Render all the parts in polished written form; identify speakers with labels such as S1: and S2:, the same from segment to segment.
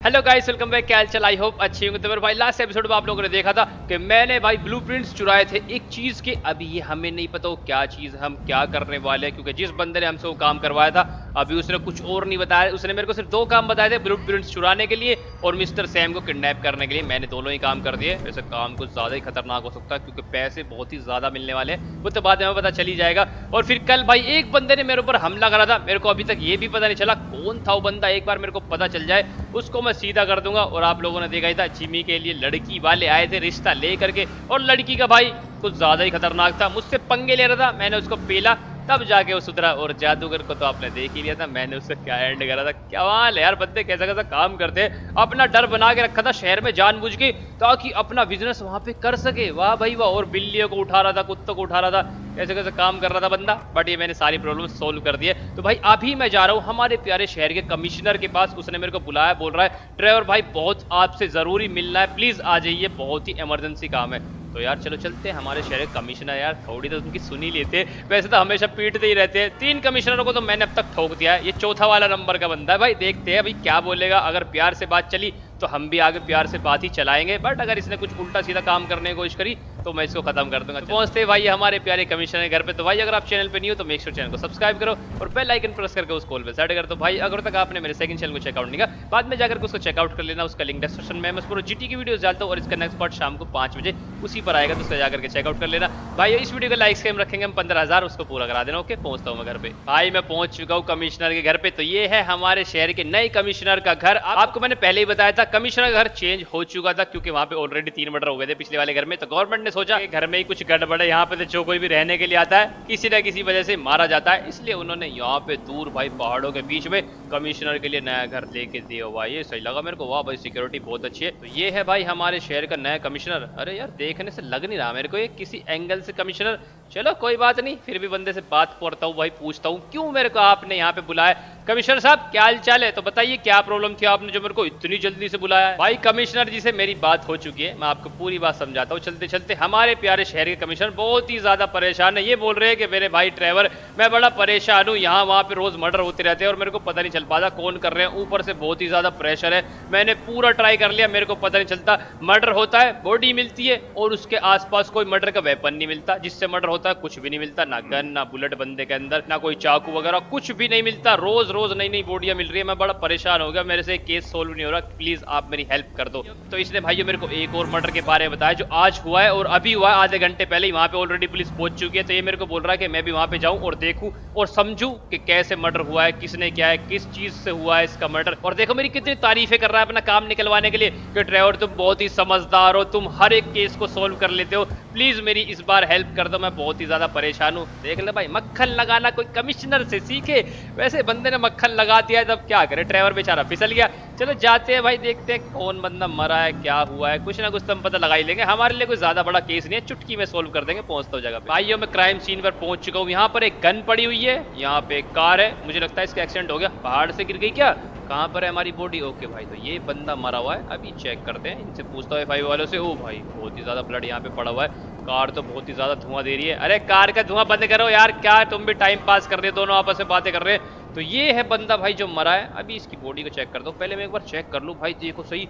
S1: Hello guys, welcome back. क्या हाल चाल? I hope अच्छी होंगे। तो मेरे भाई लास्ट एपिसोड में आप लोगों ने देखा था कि मैंने भाई ब्लूप्रिंट्स चुराए थे एक चीज के। अभी ये हमें नहीं पता वो क्या चीज, हम क्या करने वाले हैं, क्योंकि जिस बंदे ने हमसे वो काम करवाया था अभी उसने कुछ और नहीं बताया। उसने मेरे को सिर्फ दो काम बताए थे, ब्लूप्रिंट्स चुराने के लिए और मिस्टर सैम को किडनैप करने के लिए। मैंने दोनों ही काम कर दिए। वैसे काम कुछ ज्यादा ही खतरनाक हो सकता है क्योंकि पैसे बहुत ही ज्यादा मिलने वाले हैं, वो तो बाद में हमें पता चल ही जाएगा। और फिर कल भाई एक बंदे ने मेरे ऊपर हमला करा था, मेरे को अभी तक ये भी पता नहीं चला कौन था वो बंदा। एक बार मेरे को पता चल जाए उसको मैं सीधा कर दूंगा। और आप लोगों ने देखा ही था, जिमी के लिए लड़की वाले आए थे रिश्ता ले करके, और लड़की का भाई कुछ ज्यादा ही खतरनाक था, मुझसे पंगे ले रहा था। मैंने उसको पेला तब जाके वो सुधरा। और जादूगर को तो आपने देख ही लिया था, मैंने उससे क्या एंड करा था। क्या है यार, बंदे कैसा कैसा काम करते हैं। अपना डर बना के रखा था शहर में जानबूझ के, ताकि अपना बिजनेस वहां पे कर सके। वाह भाई वाह। और बिल्लियों को उठा रहा था, कुत्तों को उठा रहा था, कैसे कैसे काम कर रहा था बंदा। बट ये मैंने सारी प्रॉब्लम सोल्व कर दी है। तो भाई अभी मैं जा रहा हूँ हमारे प्यारे शहर के कमिश्नर के पास। उसने मेरे को बुलाया, बोल रहा है ट्रेवर भाई बहुत आपसे जरूरी मिलना है, प्लीज आ जाइए, बहुत ही इमरजेंसी काम है। तो यार चलो चलते हैं। हमारे शहर के कमिश्नर यार थोड़ी तो उनकी सुन ही लेते। वैसे तो हमेशा पीटते ही रहते हैं। 3 कमिश्नरों को तो मैंने अब तक ठोक दिया है, ये चौथा वाला नंबर का बंदा है भाई। देखते हैं अभी क्या बोलेगा। अगर प्यार से बात चली तो हम भी आगे प्यार से बात ही चलाएंगे, बट अगर इसने कुछ उल्टा सीधा काम करने की कोशिश करी तो मैं इसको खत्म कर दूंगा। पहुंचते भाई हमारे प्यारे कमिश्नर के घर पे। तो भाई अगर आप चैनल पे नहीं हो तो मेक श्योर चैनल को सब्सक्राइब करो और बेल आइकन प्रेस करके उस कॉल पे सेट कर दो। भाई अगर तक आपने मेरे सेकंड चैनल को चेकआउट नहीं किया, बाद में जाकर उसको चेकआउट कर लेना। उसका लिंक डिस्क्रिप्शन में। मैं जीटी की वीडियोस डालता हूं और इसका नेक्स्ट पार्ट शाम को 5 बजे उसी पर आएगा, तो उससे जाकर के चेकआउट कर लेना। भाई इस वीडियो का लाइक स्कैम रखेंगे हम 15,000, उसको पूरा करा देना। ओके, पहुंचता हूं मैं घर पे। भाई मैं पहुंच चुका हूं कमिश्नर के घर पे। तो ये है हमारे शहर के नए कमिश्नर का घर। आपको मैंने पहले ही बताया था कमिश्नर का घर चेंज हो चुका था क्योंकि वहां पे ऑलरेडी 3 मर्डर हो गए थे पिछले वाले घर में। तो गवर्नमेंट ने सोचा कि घर में ही कुछ गड़बड़ है, यहाँ पे जो कोई भी रहने के लिए आता है किसी न किसी वजह से मारा जाता है, इसलिए उन्होंने यहाँ पे दूर भाई पहाड़ों के बीच में कमिश्नर के लिए नया घर लेके दिया हुआ। ये सही लगा मेरे को। वाह भाई, सिक्योरिटी बहुत अच्छी है। तो ये है भाई हमारे शहर का नया कमिश्नर। अरे यार देखने से लग नहीं रहा मेरे को ये किसी एंगल से कमिश्नर। चलो कोई बात नहीं, फिर भी बंदे से बात करता हूँ भाई, पूछता हूँ क्यों मेरे को आपने यहाँ पे बुलाया। कमिश्नर साहब क्या हाल चाल है? तो बताइए क्या प्रॉब्लम थी आपने जो मेरे को इतनी जल्दी से बुलाया है? भाई कमिश्नर जी से मेरी बात हो चुकी है, मैं आपको पूरी बात समझाता हूँ चलते चलते। हमारे प्यारे शहर के कमिश्नर बहुत ही ज्यादा परेशान है। ये बोल रहे हैं कि मेरे भाई ड्राइवर मैं बड़ा परेशान हूँ, यहाँ वहाँ पे रोज मर्डर होते रहते हैं और मेरे को पता नहीं चल पाता कौन कर रहे हैं। ऊपर से बहुत ही ज्यादा प्रेशर है। मैंने पूरा ट्राई कर लिया, मेरे को पता नहीं चलता। मर्डर होता है बॉडी मिलती है और उसके आसपास कोई मर्डर का वेपन नहीं मिलता। जिससे मर्डर होता है कुछ भी नहीं मिलता, ना गन ना बुलेट बंदे के अंदर, ना कोई चाकू वगैरह, कुछ भी नहीं मिलता। रोज रोज नई नई बॉडियां मिल रही है। मैं बड़ा परेशान हो गया, मेरे से केस सोल्व नहीं हो रहा, प्लीज आप मेरी हेल्प कर दो। तो इसने भाई मेरे को एक और मर्डर के बारे में बताया जो आज हुआ है और अभी हुआ है, आधे घंटे पहले ही। वहां पे ऑलरेडी पुलिस पहुंच चुकी है। तो ये मेरे को बोल रहा है कि मैं भी वहां पे जाऊं और देखूं और समझूं कि कैसे मर्डर हुआ है, किसने किया है, किस चीज से हुआ है इसका मर्डर। और देखो मेरी कितनी तारीफें कर रहा है अपना काम निकलवाने के लिए कि ड्राइवर तुम बहुत ही समझदार हो, तुम हर एक केस को सोल्व कर लेते हो, प्लीज मेरी इस बार हेल्प कर दो, मैं बहुत ही ज्यादा परेशान हूँ। देख ले भाई, मक्खन लगाना कोई कमिश्नर से सीखे। वैसे बंदे ने मक्खन लगा दिया है, तब क्या करे, ड्राइवर बेचारा फिसल गया। चलो जाते हैं भाई, देखते हैं कौन बंदा मरा है, क्या हुआ है, कुछ ना कुछ तो हम पता लगा ही लेंगे। हमारे लिए कोई ज्यादा बड़ा केस नहीं है, चुटकी में सोल्व कर देंगे। पहुंचता हूं जगह पे। भाइयों मैं क्राइम सीन पर पहुंच चुका हूँ। यहाँ पर एक गन पड़ी हुई है, यहाँ पे एक कार है, मुझे लगता है इसका एक्सीडेंट हो गया, पहाड़ से गिर गई क्या। कहाँ पर है हमारी बॉडी? ओके भाई, तो ये बंदा मरा हुआ है, अभी चेक करते हैं, इनसे पूछता है F5 वालों से। ओ भाई बहुत ही ज्यादा ब्लड यहाँ पे पड़ा हुआ है। कार तो बहुत ही ज्यादा धुआं दे रही है। अरे कार का धुआं बंद करो यार, क्या तुम भी टाइम पास कर रहे हो, दोनों आपस में बातें कर रहे हैं। तो ये है बंदा भाई जो मरा है। अभी इसकी बॉडी को चेक कर दो, पहले मैं एक बार चेक कर लूँ भाई, देखो सही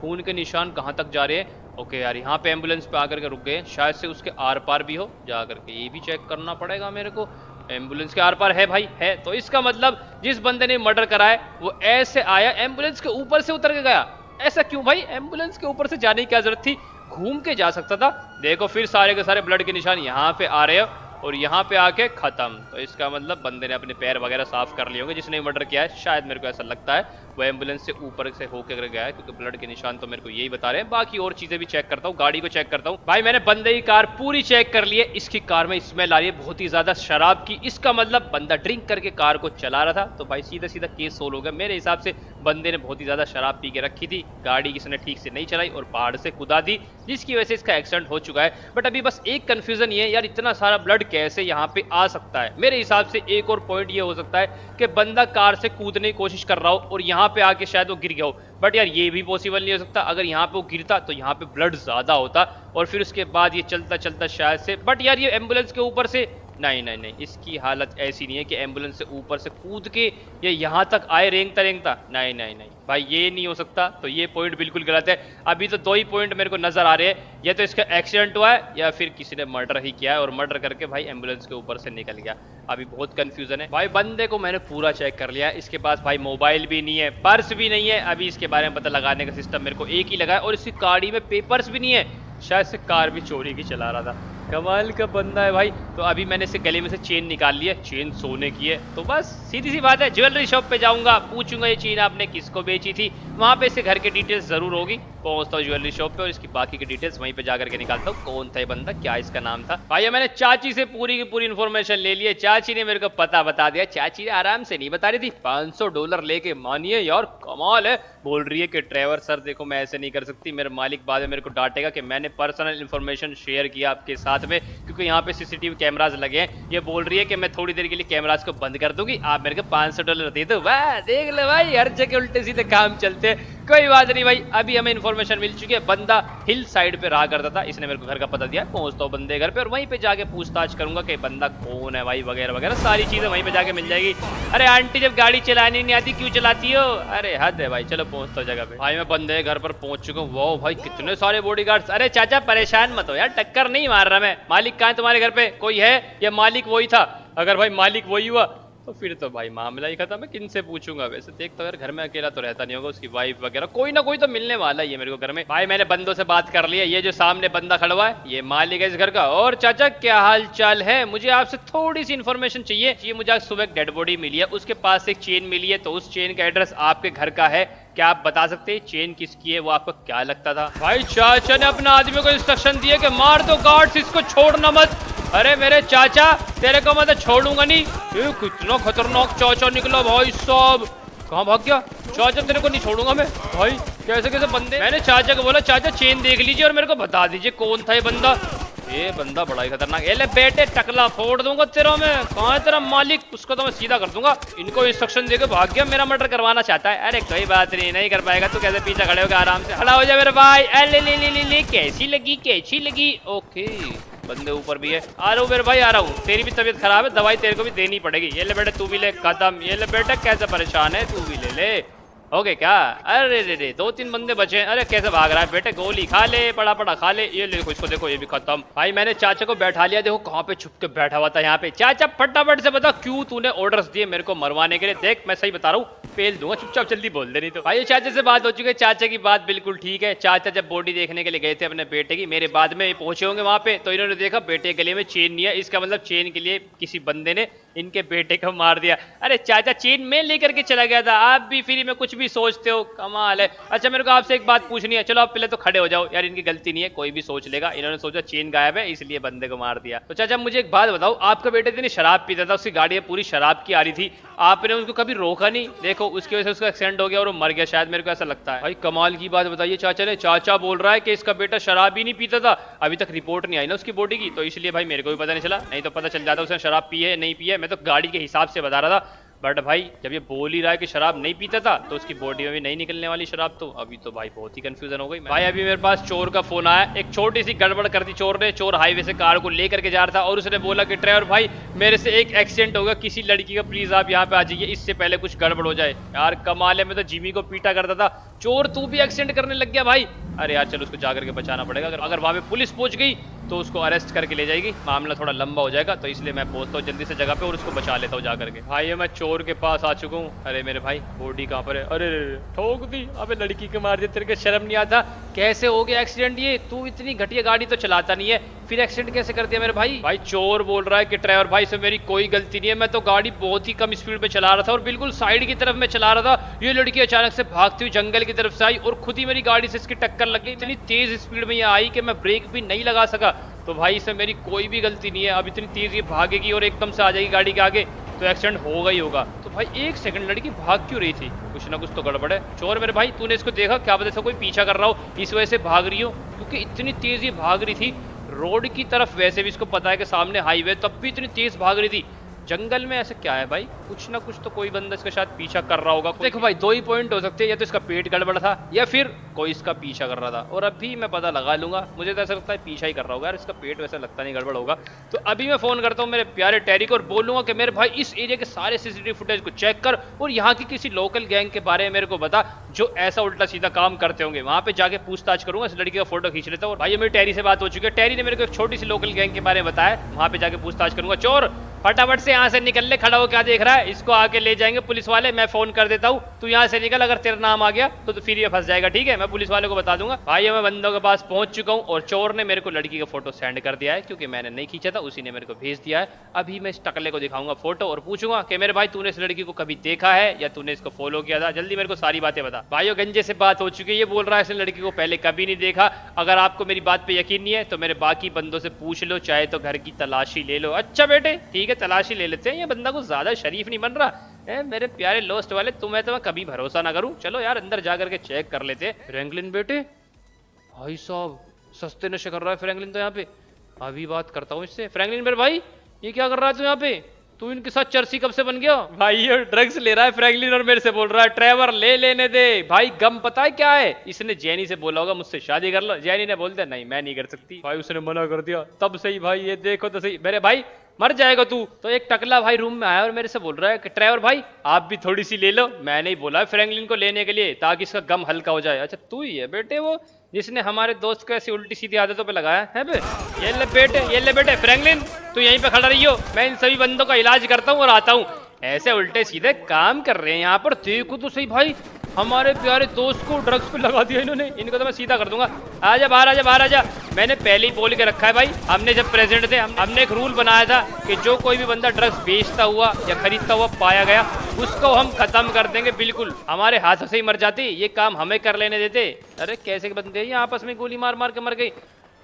S1: खून के निशान कहाँ तक जा रहे हैं। ओके यार, यहाँ पे एम्बुलेंस पे आकर के रुक गए, शायद से उसके आर पार भी हो, जा करके ये भी चेक करना पड़ेगा मेरे को। एम्बुलेंस के आर पार है भाई, है। तो इसका मतलब जिस बंदे ने मर्डर करा है वो ऐसे आया, एम्बुलेंस के ऊपर से उतर के गया। ऐसा क्यों भाई? एम्बुलेंस के ऊपर से जाने की क्या जरूरत थी, घूम के जा सकता था। देखो फिर सारे के सारे ब्लड के निशान यहाँ पे आ रहे हैं और यहाँ पे आके खत्म। तो इसका मतलब बंदे ने अपने पैर वगैरह साफ कर लिए होंगे जिसने मर्डर किया है, शायद मेरे को ऐसा लगता है। वो एम्बुलेंस से ऊपर से होकर गया है क्योंकि ब्लड के निशान तो मेरे को यही बता रहे हैं। बाकी और चीजें भी चेक करता हूँ, गाड़ी को चेक करता हूँ। भाई मैंने बंदे की कार पूरी चेक कर ली है। इसकी कार में स्मेल आ रही है बहुत ही ज्यादा शराब की। इसका मतलब बंदा ड्रिंक करके कार को चला रहा था। तो भाई सीधा सीधा केस सोल्व हो गया मेरे हिसाब से। बंदे ने बहुत ही ज्यादा शराब पी के रखी थी, गाड़ी किसने ठीक से नहीं चलाई और पहाड़ से कुदा दी, जिसकी वजह से इसका एक्सीडेंट हो चुका है। बट अभी बस एक कंफ्यूजन ये है यार, इतना सारा ब्लड कैसे यहाँ पे आ सकता है। मेरे हिसाब से एक और पॉइंट ये हो सकता है कि बंदा कार से कूदने की कोशिश कर रहा हो और यहाँ पे आके शायद वो गिर गया हो। बट यार ये भी पॉसिबल नहीं हो सकता। अगर यहाँ पे वो गिरता तो यहाँ पे ब्लड ज्यादा होता और फिर उसके बाद ये चलता चलता शायद से। बट यार ये एम्बुलेंस के ऊपर से नहीं नहीं नहीं, इसकी हालत ऐसी नहीं है कि एम्बुलेंस से ऊपर से कूद के ये यहाँ तक आए रेंगता रेंगता। नहीं नहीं नहीं भाई, ये नहीं हो सकता। तो ये पॉइंट बिल्कुल गलत है। अभी तो दो ही पॉइंट मेरे को नजर आ रहे हैं, या तो इसका एक्सीडेंट हुआ है या फिर किसी ने मर्डर ही किया है और मर्डर करके भाई एम्बुलेंस के ऊपर से निकल गया। अभी बहुत कंफ्यूजन है भाई। बंदे को मैंने पूरा चेक कर लिया है, इसके पास भाई मोबाइल भी नहीं है, पर्स भी नहीं है। अभी इसके बारे में पता लगाने का सिस्टम मेरे को एक ही लगा है, और इसकी गाड़ी में पेपर्स भी नहीं है। शायद से कार भी चोरी की चला रहा था। कमाल का बंदा है भाई। तो अभी मैंने इसे गले में से चेन निकाल ली है, चेन सोने की है। तो बस सीधी सी बात है, ज्वेलरी शॉप पे जाऊंगा, पूछूंगा ये चेन आपने किसको बेची थी। वहां पे इसके घर की डिटेल्स जरूर होगी। पहुंचता हूँ ज्वेलरी शॉप पे और इसकी बाकी की डिटेल्स वहीं पे जाकर के निकालता हूँ। कौन था ये बंदा, क्या इसका नाम था। भाई मैंने चाची से पूरी की पूरी इन्फॉर्मेशन ले ली है। चाची ने मेरे को पता बता दिया। चाची ने आराम से नहीं बता रही थी, $500 लेके। मानिए यार, कमाल है। बोल रही है कि ड्राइवर सर देखो, मैं ऐसे नहीं कर सकती, मेरे मालिक बाद में मेरे को डांटेगा कि मैंने पर्सनल इन्फॉर्मेशन शेयर किया आपके साथ में, क्योंकि यहाँ पे सीसीटीवी कैमराज लगे हैं। ये बोल रही है कि मैं थोड़ी देर के लिए कैमराज को बंद कर दूंगी, आप मेरे को $500 दे दो। वाह, देख लो भाई, हर जगह उल्टे सीधे काम चलते हैं। कोई बात नहीं भाई, अभी हमें इन्फॉर्मेशन मिल चुकी है। बंदा हिल साइड पे रहा करता था, इसने मेरे को घर का पता दिया। पहुंचता हूँ बंदे घर पे और वहीं पे जाके पूछताछ करूंगा कि बंदा कौन है भाई, वगैरह वगैरह सारी चीजें वहीं पे जाके मिल जाएगी। अरे आंटी, जब गाड़ी चलानी नहीं आती क्यों चलाती हो? अरे हद है भाई। चलो पहुंचता हूँ जगह पे। भाई मैं बंदे घर पर पहुंच चुका हूँ। वाह भाई, कितने सारे बॉडीगार्ड्स। अरे चाचा परेशान मत हो यार, टक्कर नहीं मार रहा मैं। मालिक कहाँ है तुम्हारे घर पे? कोई है या मालिक वही था? अगर भाई मालिक वही हुआ तो फिर तो भाई मामला ही खत्म है। किन से पूछूंगा? वैसे देख तो यार, घर में अकेला तो रहता नहीं होगा, उसकी वाइफ वगैरह कोई ना कोई तो मिलने वाला ही है मेरे को घर में। भाई मैंने बंदों से बात कर ली है। ये जो सामने बंदा खड़ा हुआ है, ये मालिक है इस घर का। और चाचा क्या हाल चाल है? मुझे आपसे थोड़ी सी इन्फॉर्मेशन चाहिए। ये मुझे आज सुबह एक डेड बॉडी मिली है, उसके पास एक चेन मिली है, तो उस चेन का एड्रेस आपके घर का है। क्या आप बता सकते हैं चेन किसकी है? वो आपको क्या लगता था? भाई चाचा ने अपने आदमी को इंस्ट्रक्शन दिए कि मार दो गार्ड्स, इसको छोड़ना मत। अरे मेरे चाचा, तेरे को मैं तो छोड़ूंगा नहीं। ये कितना खतरनाक चाचा निकला भाई साहब। कहाँ भाग गया चाचा? तेरे को नहीं छोड़ूंगा मैं। भाई कैसे कैसे बंदे। मैंने चाचा को बोला चाचा चेन देख लीजिए और मेरे को बता दीजिए कौन था ये बंदा। ये बंदा बड़ा ही खतरनाक है। ले बेटे, टकला फोड़ दूंगा तेरा मैं। कहाँ है तेरा मालिक? उसको तो मैं सीधा कर दूंगा। इनको इंस्ट्रक्शन देके भाग गया, मेरा मर्डर करवाना चाहता है। अरे कोई बात नहीं, नहीं कर पाएगा। तू कैसे पीछे खड़े होगा? आराम से खड़ा हो जाए मेरे भाई। ले ले ले ले ले, कैसी लगी कैसी लगी? ओके, बंदे ऊपर भी है। आ रहा हूँ मेरे भाई, आ रहा हूँ। तेरी भी तबीयत खराब है, दवाई तेरे को भी देनी पड़ेगी। ये ले बेटे, तू भी ले। खत्म। ये ले बेटा, कैसे परेशान है, तू भी ले ले। ओके क्या? अरे रे रे, 2-3 बंदे बचे हैं। अरे कैसे भाग रहा है बेटे? गोली खा ले, पड़ा पड़ा खा ले। ये देखो इसको, देखो ये भी खत्म। भाई मैंने चाचा को बैठा लिया। देखो कहाँ पे छुप के बैठा हुआ था यहाँ पे। चाचा फटाफट से बता, क्यों तूने ऑर्डर्स दिए मेरे को मरवाने के लिए? देख मैं सही बता रहा हूँ, पेल दूंगा। चुपचाप जल्दी बोल दे, नहीं तो। भाई चाचा से बात हो चुकी है। चाचा की बात बिल्कुल ठीक है। चाचा जब बॉडी देखने के लिए गए थे अपने बेटे की, मेरे बाद में पहुंचे होंगे वहां पे, तो इन्होंने देखा बेटे के गले में चेन नहीं है। इसका मतलब चेन के लिए किसी बंदे ने इनके बेटे को मार दिया। अरे चाचा, चेन में लेकर के चला गया था। आप भी फ्री में कुछ भी सोचते हो, कमाल है। अच्छा मेरे को आपसे एक बात पूछनी है। चलो आप पहले तो खड़े हो जाओ यार, इनकी गलती नहीं है, कोई भी सोच लेगा। इन्होंने सोचा चेन गायब है इसलिए बंदे को मार दिया। तो चाचा मुझे एक बात बताओ, आपका बेटे इतनी शराब पीता था, उसकी गाड़ी पूरी शराब की आ रही थी, आपने उसको कभी रोका नहीं? देखो उसकी वजह से उसका एक्सीडेंट हो गया और वो मर गया शायद, मेरे को ऐसा लगता है। भाई कमाल की बात बताइए चाचा ने। चाचा बोल रहा है कि इसका बेटा शराब ही नहीं पीता था। अभी तक रिपोर्ट नहीं आई ना उसकी बॉडी की, तो इसलिए भाई मेरे को भी पता नहीं चला। नहीं तो पता चल जाता उसने शराब पी है नहीं पी है। मैं तो गाड़ी के हिसाब से बता रहा था। बट भाई जब ये बोल ही रहा है कि शराब नहीं पीता था, तो उसकी बॉडी में भी नहीं निकलने वाली शराब, तो अभी तो भाई बहुत ही कंफ्यूजन हो गई। भाई अभी मेरे पास चोर का फोन आया। एक छोटी सी गड़बड़ कर दी चोर ने। चोर हाईवे से कार को लेकर के जा रहा था और उसने बोला कि ड्राइवर भाई मेरे से एक एक्सीडेंट होगा किसी लड़की का, प्लीज आप यहाँ पे आ जाइए, इससे पहले कुछ गड़बड़ हो जाए। यार कमाल है, मैं तो जिमी को पीटा करता था, चोर तू भी एक्सीडेंट करने लग गया भाई। अरे यार चलो उसको जाकर के बचाना पड़ेगा। अगर वहां पे पुलिस पहुंच गई तो उसको अरेस्ट करके ले जाएगी, मामला थोड़ा लंबा हो जाएगा। तो इसलिए मैं पहुंचता हूँ जल्दी से जगह पे और उसको बचा लेता हूँ जाकर के। भाई मैं चोर के पास आ चुका हूँ। अरे मेरे भाई बॉडी कहाँ पर है? अरे ठोक दी। अबे लड़की को मार दिया, तेरे को शर्म नहीं आता? कैसे हो गया एक्सीडेंट? ये तू इतनी घटिया गाड़ी तो चलाता नहीं है, फिर एक्सीडेंट कैसे कर दिया मेरे भाई? भाई चोर बोल रहा है कि ड्राइवर भाई से मेरी कोई गलती नहीं है, मैं तो गाड़ी बहुत ही कम स्पीड में चला रहा था और बिल्कुल साइड की तरफ में चला रहा था। ये लड़की अचानक से भागती हुई जंगल की तरफ से आई और खुद ही मेरी गाड़ी से इसकी टक्कर लग गई। इतनी तेज स्पीड में ये आई कि मैं ब्रेक भी नहीं लगा सका। तो भाई इसमें मेरी कोई भी गलती नहीं है। अब इतनी तेज ये भागेगी और एकदम से आ जाएगी गाड़ी के आगे, तो एक्सीडेंट होगा ही होगा। तो भाई एक सेकंड, लड़की भाग क्यों रही थी? कुछ ना कुछ तो गड़बड़ है। चोर मेरे भाई, तूने इसको देखा? क्या पता कोई पीछा कर रहा हो, इस वजह से भाग रही हो, क्योंकि इतनी तेज ये भाग रही थी रोड की तरफ। वैसे भी इसको पता है कि सामने हाईवे, तब भी इतनी तेज भाग रही थी। जंगल में ऐसा क्या है भाई? कुछ ना कुछ तो कोई बंदा इसका शायद पीछा कर रहा होगा। देखो भाई, दो ही पॉइंट हो सकते हैं, या तो इसका पेट गड़बड़ था या फिर कोई इसका पीछा कर रहा था। और अभी मैं पता लगा लूंगा, मुझे तो ऐसा लगता है पीछा ही कर रहा होगा यार, इसका पेट वैसा लगता नहीं गड़बड़ होगा। तो अभी मैं फोन करता हूँ मेरे प्यारे टेरी को और बोलूंगा कि मेरे भाई इस एरिया के सारे सीसीटीवी फुटेज को चेक कर और यहाँ की किसी लोकल गैंग के बारे में मेरे को बता जो ऐसा उल्टा सीधा काम करते होंगे। वहां पे जाके पूछताछ करूंगा, इस लड़की का फोटो खींच लेता हूँ। भाई मेरी टेरी से बात हो चुकी है, टेरी ने मेरे को एक छोटी सी लोकल गैंग के बारे में बताया, वहां पे जाके पूछताछ करूंगा। चोर फटाफट से यहाँ से निकल ले, खड़ा हो क्या देख रहा है? इसको आके ले जाएंगे पुलिस वाले, मैं फोन कर देता हूँ, तू यहाँ से निकल, अगर तेरा नाम आ गया तो फिर ये फंस जाएगा, ठीक है? मैं पुलिस वाले को बता दूंगा। भाई मैं बंदों के पास पहुंच चुका हूँ और चोर ने मेरे को लड़की का फोटो सेंड कर दिया है, क्योंकि मैंने नहीं खींचा था, उसी ने मेरे को भेज दिया है। अभी मैं इस टकले को दिखाऊंगा फोटो और पूछूंगा कि मेरे भाई तूने इस लड़की को कभी देखा है या तूने इसको फॉलो किया था? जल्दी मेरे को सारी बातें बता। भाइयों गंजे से बात हो चुकी है, ये बोल रहा है इसने लड़की को पहले कभी नहीं देखा। अगर आपको मेरी बात पे यकीन नहीं है तो मेरे बाकी बंदों से पूछ लो, चाहे तो घर की तलाशी ले लो। अच्छा बेटे ठीक है, तलाशी ले लेते हैं। ये बंदा कुछ ज्यादा शरीफ नहीं बन रहा है मेरे प्यारे लोस्ट वाले, तुम्हें तो मैं कभी भरोसा ना करूं। चलो यार अंदर जा करके चेक कर लेते। फ्रैंकलिन बेटे, भाई साहब सस्ते नशे कर रहा है फ्रैंकलिन तो यहाँ पे। अभी बात करता हूँ इससे। फ्रैंकलिन मेरे भाई ये क्या कर रहा है तू यहाँ पे? तू इनके साथ चर्सी कब से बन गया? भाई ये ड्रग्स ले रहा है फ्रैंकलिन और मेरे से बोल रहा है ट्रेवर ले लेने दे। भाई गम पता है क्या है? इसने जैनी से बोला होगा मुझसे शादी कर लो, जैनी ने बोल दिया नहीं मैं नहीं कर सकती। भाई उसने मना कर दिया, तब सही भाई ये देखो तो सही मेरे भाई मर जाएगा तू। तो एक टकला भाई रूम में आया और मेरे से बोल रहा है कि ट्रेवर भाई आप भी थोड़ी सी ले लो। मैंने ही बोला है फ्रैंकलिन को लेने के लिए ताकि इसका गम हल्का हो जाए। अच्छा तू ही है बेटे वो जिसने हमारे दोस्त को ऐसी उल्टी सीधी आदतों पे लगाया है बे? ये ले बेटे फ्रैंकलिन तू यहीं पे खड़ा रहियो, मैं इन सभी बंदों का इलाज करता हूँ और आता हूँ। ऐसे उल्टे सीधे काम कर रहे हैं यहाँ पर, देखो तो सही भाई हमारे प्यारे दोस्त को ड्रग्स पे लगा दिया इन्होंने। इनको तो मैं सीधा कर दूंगा। आजा बाहर आजा बाहर आजा। मैंने पहले ही बोल के रखा है भाई, हमने जब प्रेसिडेंट थे हमने एक रूल बनाया था कि जो कोई भी बंदा ड्रग्स बेचता हुआ या खरीदता हुआ पाया गया उसको हम खत्म कर देंगे बिल्कुल। हमारे हाथों से ही मर जाती, ये काम हमें कर लेने देते। अरे कैसे बंदे ये आपस में गोली मार मार के मर गई,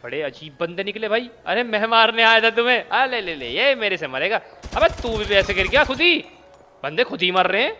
S1: बड़े अजीब बंदे निकले भाई। अरे मैं मारने आया था तुम्हें, आ ले ले ले ये मेरे से मरेगा। अबे तू भी ऐसे गिर गया, खुद ही बंदे खुद ही मर रहे हैं।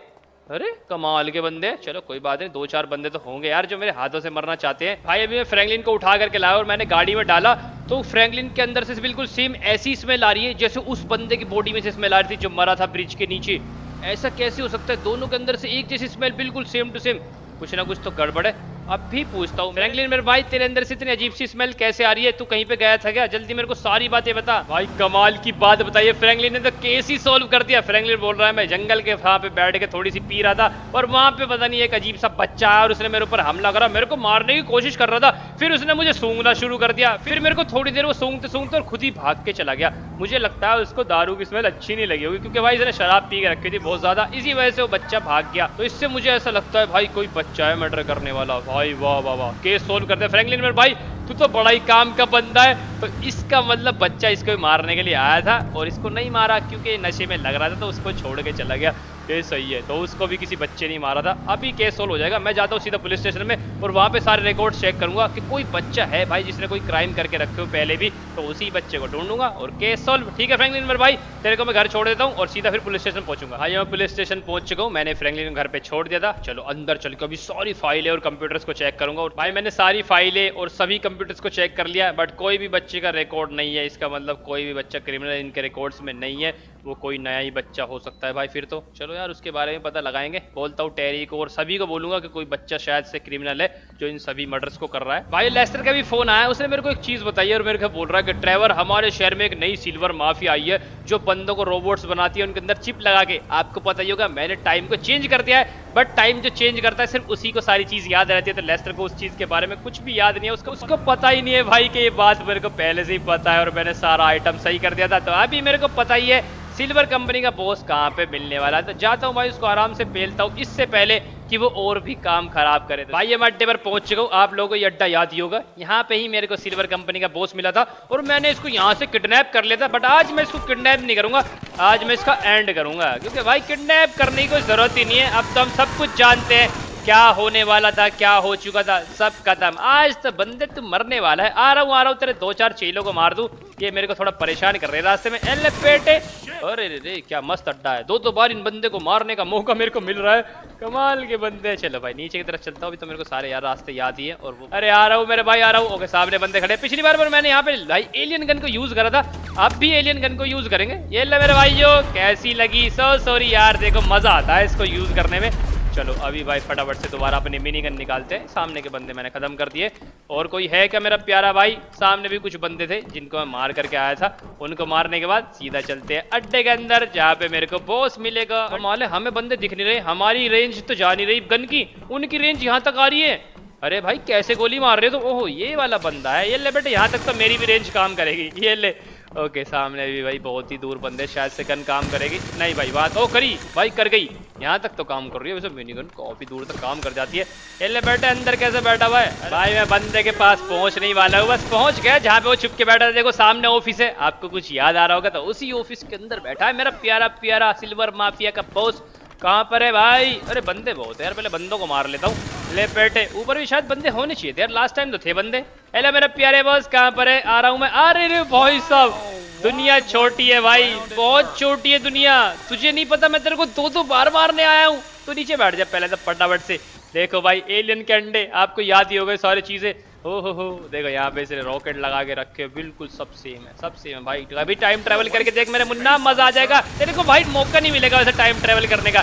S1: अरे कमाल के बंदे। चलो कोई बात नहीं, दो चार बंदे तो होंगे यार जो मेरे हाथों से मरना चाहते हैं। भाई अभी मैं फ्रैंकलिन को उठा करके लाया और मैंने गाड़ी में डाला तो फ्रैंकलिन के अंदर से बिल्कुल सेम ऐसी स्मेल आ रही है जैसे उस बंदे की बॉडी में से स्मेल आ रही थी जो मरा था ब्रिज के नीचे। ऐसा कैसे हो सकता है? दोनों के अंदर से एक जैसी स्मेल, बिल्कुल सेम टू सेम। कुछ ना कुछ तो गड़बड़ है। अब भी पूछता हूँ फ्रैंकलिन मेरे भाई तेरे अंदर से इतनी अजीब सी स्मेल कैसे आ रही है? तू कहीं पे गया था क्या? जल्दी मेरे को सारी बातें बता। भाई कमाल की बात बताइए, फ्रैंकलिन ने तो केस ही सॉल्व कर दिया। फ्रैंकलिन बोल रहा है मैं जंगल के वहां पे बैठ के थोड़ी सी पी रहा था और वहां पे पता नहीं एक अजीब सा बच्चा आया और उसने मेरे ऊपर हमला करा, मेरे को मारने की कोशिश कर रहा था, फिर उसने मुझे सूंघना शुरू कर दिया। फिर मेरे को थोड़ी देर वो सूंघते सूंघते और खुद ही भाग के चला गया। मुझे लगता है उसको दारू की स्मेल अच्छी नहीं लगी होगी क्योंकि भाई इसने शराब पी के रखी थी बहुत ज्यादा, इसी वजह से वो बच्चा भाग गया। तो इससे मुझे ऐसा लगता है भाई कोई बच्चा है मर्डर करने वाला। भाई वाह वाह वाह, केस सोल्व करते हैं फ्रैंकलिन मेरे भाई, तू तो बड़ा ही काम का बंदा है। तो इसका मतलब बच्चा इसको मारने के लिए आया था और इसको नहीं मारा क्योंकि नशे में लग रहा था तो उसको छोड़ के चला गया। ये सही है, तो उसको भी किसी बच्चे नहीं मारा था। अभी केस सोल्व हो जाएगा। मैं जाता हूँ सीधा पुलिस स्टेशन में और वहाँ पे सारे रिकॉर्ड चेक करूंगा कि कोई बच्चा है भाई जिसने कोई क्राइम करके रखे हो पहले भी, तो उसी बच्चे को ढूंढूंगा और केस सोल्व। ठीक है फ्रैंकलिन मेरे भाई, तेरे को मैं घर छोड़ देता हूँ और सीधा फिर पुलिस स्टेशन पहुंचूंगा। भाई मैं पुलिस स्टेशन पहुंच चुका हूँ, मैंने फ्रैंकलिन को घर पे छोड़ दिया था। चलो अंदर चल के अभी सारी फाइलें और कंप्यूटर्स को चेक करूंगा। और भाई मैंने सारी फाइलें और सभी कंप्यूटर्स को चेक कर लिया बट कोई भी बच्चे का रिकॉर्ड नहीं है। इसका मतलब कोई भी बच्चा क्रिमिनल इनके रिकॉर्ड्स में नहीं है, वो कोई नया ही बच्चा हो सकता है भाई फिर तो। चलो यार उसके बारे में पता लगाएंगे। बोलता हूँ टेरी को और सभी को बोलूंगा कि कोई बच्चा शायद से क्रिमिनल है जो इन सभी मर्डर्स को कर रहा है। भाई लेस्टर का भी फोन आया, उसने मेरे को एक चीज बताई और मेरे को बोल रहा है कि ट्रेवर हमारे शहर में एक नई सिल्वर माफिया आई है जो बंदों को रोबोट्स बनाती है उनके अंदर चिप लगा के। आपको पता ही होगा मैंने टाइम को चेंज कर दिया है बट टाइम जो चेंज करता है सिर्फ उसी को सारी चीज याद रहती है। तो लेस्टर को उस चीज के बारे में कुछ भी याद नहीं है, उसको पता ही नहीं है भाई कि ये बात मेरे को पहले से ही पता है और मैंने सारा आइटम सही कर दिया था। तो अभी मेरे को पता ही है सिल्वर कंपनी का बॉस कहाँ पे मिलने वाला है। तो जाता हूँ भाई उसको आराम से पेलता हूँ इससे पहले कि वो और भी काम खराब करे। भाई ये मैं अड्डे पर पहुंच चुका हूँ। आप लोगों को ये अड्डा याद ही होगा, यहाँ पे ही मेरे को सिल्वर कंपनी का बॉस मिला था और मैंने इसको यहाँ से किडनैप कर लिया था। बट आज मैं इसको किडनैप नहीं करूंगा, आज मैं इसका एंड करूंगा क्योंकि भाई किडनैप करने की कोई जरूरत ही नहीं है। अब तो हम सब कुछ जानते हैं क्या होने वाला था, क्या हो चुका था, सब खत्म। आज तो बंदे तू मरने वाला है। आ रहा हूँ तेरे दो चार चेलों को मार दूं, ये मेरे को थोड़ा परेशान कर रहे हैं रास्ते में। एले पेटे, अरे रे क्या मस्त अड्डा है, दो बार इन बंदे को मारने का मौका मेरे को मिल रहा है। कमाल के बंदे। चलो भाई नीचे की तरफ चलता हूँ, अभी तो मेरे को सारे यार रास्ते याद ही है। और वो अरे आ रहा हूँ मेरे भाई, आ रहा हूँ। ओके सामने बंदे खड़े। पिछली बार मैंने यहाँ पे भाई एलियन गन को यूज करा था अब भी एलियन गन को यूज करेंगे। ये ले मेरे भाइयों, कैसी लगी? सॉरी यार, देखो मजा आता है इसको यूज करने में। चलो अभी भाई फटाफट से दोबारा अपनी मिनी गन निकालते हैं। सामने के बंदे मैंने खत्म कर दिए। और कोई है क्या मेरा प्यारा भाई? सामने भी कुछ बंदे थे जिनको मैं मार करके आया था। उनको मारने के बाद सीधा चलते हैं अड्डे के अंदर, जहाँ पे मेरे को बॉस मिलेगा। कमाल है, हमें बंदे दिख नहीं रहे, हमारी रेंज तो जा नहीं रही गन की, उनकी रेंज यहाँ तक आ रही है। अरे भाई कैसे गोली मार रहे हो? तो ओहो, ये वाला बंदा है। ये ले बेटे, यहाँ तक तो मेरी भी रेंज काम करेगी। ये ले। ओके, सामने भी भाई बहुत ही दूर बंदे, शायद से गन काम करेगी। नहीं भाई, बात ओ करी भाई, कर गई। यहाँ तक तो काम कर रही है, वैसे मिनी गन काफी दूर तक काम कर जाती है। ये ले बेटे, अंदर कैसे बैठा हुआ है? भाई मैं बंदे के पास पहुंच नहीं वाला हूँ, बस पहुंच गया जहाँ पे वो छुप के बैठा था। देखो सामने ऑफिस है, आपको कुछ याद आ रहा होगा, तो उसी ऑफिस के अंदर बैठा है मेरा प्यारा प्यारा सिल्वर माफिया का बॉस। कहाँ पर है भाई? अरे बंदे बहुत है यार, पहले बंदों को मार लेता हूँ। ले बेटे, ऊपर भी शायद बंदे होने चाहिए थे यार, लास्ट टाइम तो थे बंदे। हेलो मेरा प्यारे बॉस, कहाँ पर है? आ रहा हूँ मैं। अरे रे भाई साहब, दुनिया छोटी है भाई, बहुत छोटी है दुनिया। तुझे नहीं पता मैं तेरे को दो बार मारने आया हूँ। तो नीचे बैठ जा पहले तो फटाफट से। देखो भाई, एलियन के अंडे, आपको याद ही हो गए सारी चीजें। हो देखो यहाँ पे इसे रॉकेट लगा के रखे, बिल्कुल सब सेम है, सब सेम है भाई। अभी टाइम ट्रेवल करके देख मेरे मुन्ना, मजा आ जाएगा। तेरे को भाई मौका नहीं मिलेगा वैसे टाइम ट्रेवल करने का।